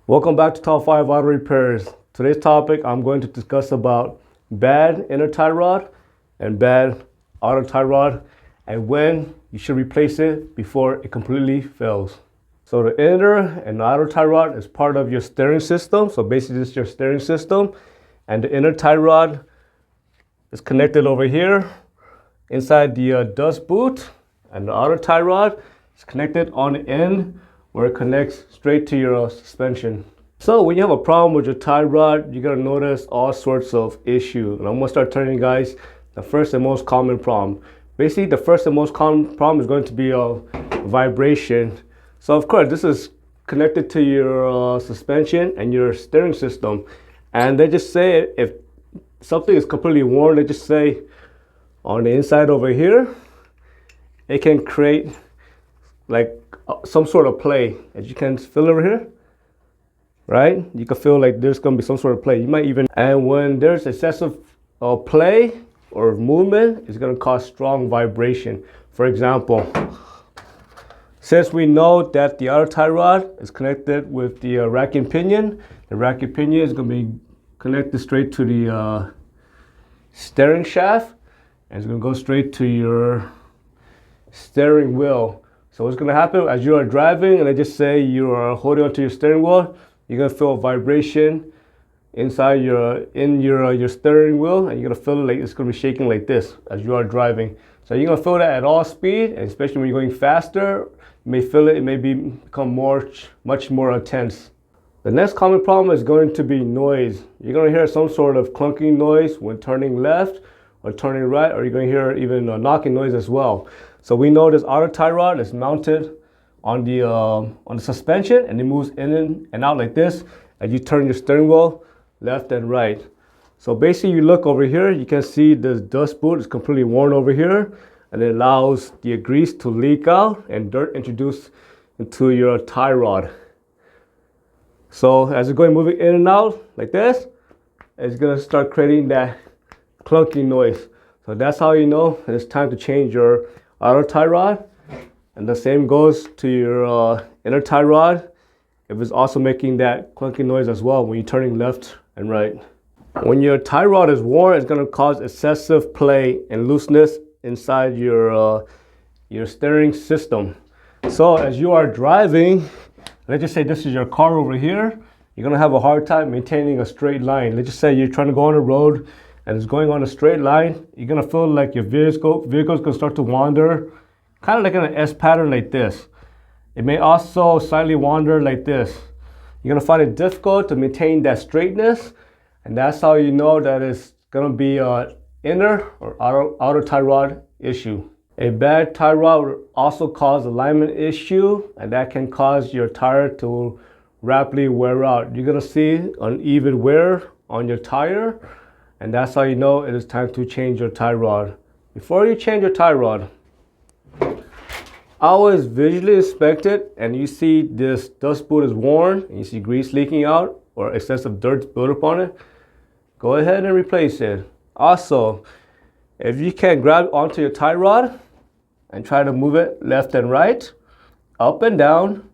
Welcome back to Top 5 Auto Repairs. Today's topic, I'm going to discuss about bad inner tie rod and bad outer tie rod and when you should replace it before it completely fails. So the inner and outer tie rod is part of your steering system. So basically this is your steering system, and the inner tie rod is connected over here inside the dust boot, and the outer tie rod is connected on the end where it connects straight to your suspension. So when you have a problem with your tie rod, you're gonna notice all sorts of issues. And I'm gonna start telling you guys the first and most common problem. Basically, the first and most common problem is going to be a vibration. So of course, this is connected to your suspension and your steering system. And they just say if something is completely worn, they just say on the inside over here, it can create like some sort of play. As you can feel over here, right? You can feel like there's gonna be some sort of play. You might even, and when there's excessive play or movement, it's gonna cause strong vibration. For example, since we know that the outer tie rod is connected with the racking pinion, the racking pinion is gonna be connected straight to the steering shaft, and it's gonna go straight to your steering wheel. So what's gonna happen as you are driving, and let's just say you are holding onto your steering wheel, you're gonna feel a vibration inside your steering wheel, and you're gonna feel like it's gonna be shaking like this as you are driving. So you're gonna feel that at all speed, and especially when you're going faster, you may feel it. It may become much more intense. The next common problem is going to be noise. You're gonna hear some sort of clunking noise when turning left or turning right, or you're gonna hear even a knocking noise as well. So we know this outer tie rod is mounted on the suspension, and it moves in and out like this as you turn your steering wheel left and right. So basically, you look over here, you can see this dust boot is completely worn over here, and it allows the grease to leak out and dirt introduced into your tie rod. So as it's moving in and out like this, it's gonna start creating that clunky noise. So that's how you know it's time to change your outer tie rod. And the same goes to your inner tie rod if it's also making that clunky noise as well when you're turning left and right. When your tie rod is worn, it's going to cause excessive play and looseness inside your steering system. So as you are driving, let's just say this is your car over here, you're going to have a hard time maintaining a straight line. Let's just say you're trying to go on a road and it's going on a straight line. You're going to feel like your vehicle's going to start to wander, kind of like in an S pattern like this. It may also slightly wander like this. You're gonna find it difficult to maintain that straightness, and that's how you know that it's gonna be an inner or outer tie rod issue. A bad tie rod will also cause alignment issue, and that can cause your tire to rapidly wear out. You're gonna see uneven wear on your tire, and that's how you know it is time to change your tie rod. Before you change your tie rod, always visually inspect it, and you see this dust boot is worn and you see grease leaking out or excessive dirt built up on it, go ahead and replace it. Also, if you can grab onto your tie rod and try to move it left and right, up and down,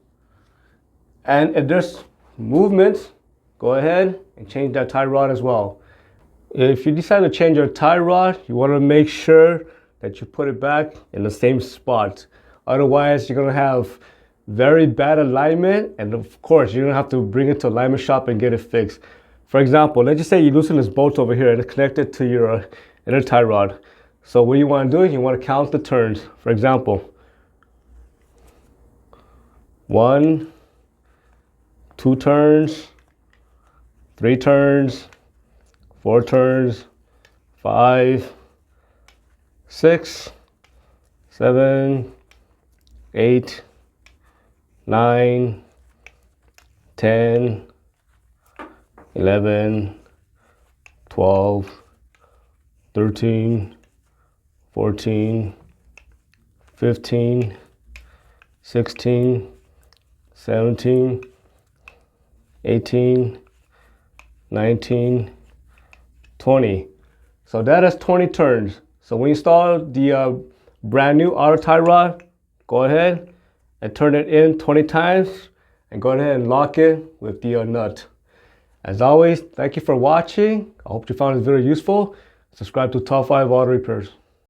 and if there's movement, go ahead and change that tie rod as well. If you decide to change your tie rod, you want to make sure that you put it back in the same spot. Otherwise, you're gonna have very bad alignment, and of course, you're gonna have to bring it to alignment shop and get it fixed. For example, let's just say you loosen this bolt over here and it's connected to your inner tie rod. So what you wanna do is you wanna count the turns. For example, 1, 2 turns, 3 turns, 4 turns, 5, 6, 7, 8, 9, 10, 11, 12, 13, 14, 15, 16, 17, 18, 19, 20. So that is 20 turns. So when you install the brand new outer tie rod, go ahead and turn it in 20 times, and go ahead and lock it with the nut. As always, thank you for watching. I hope you found this video useful. Subscribe to Top 5 Auto Repairs.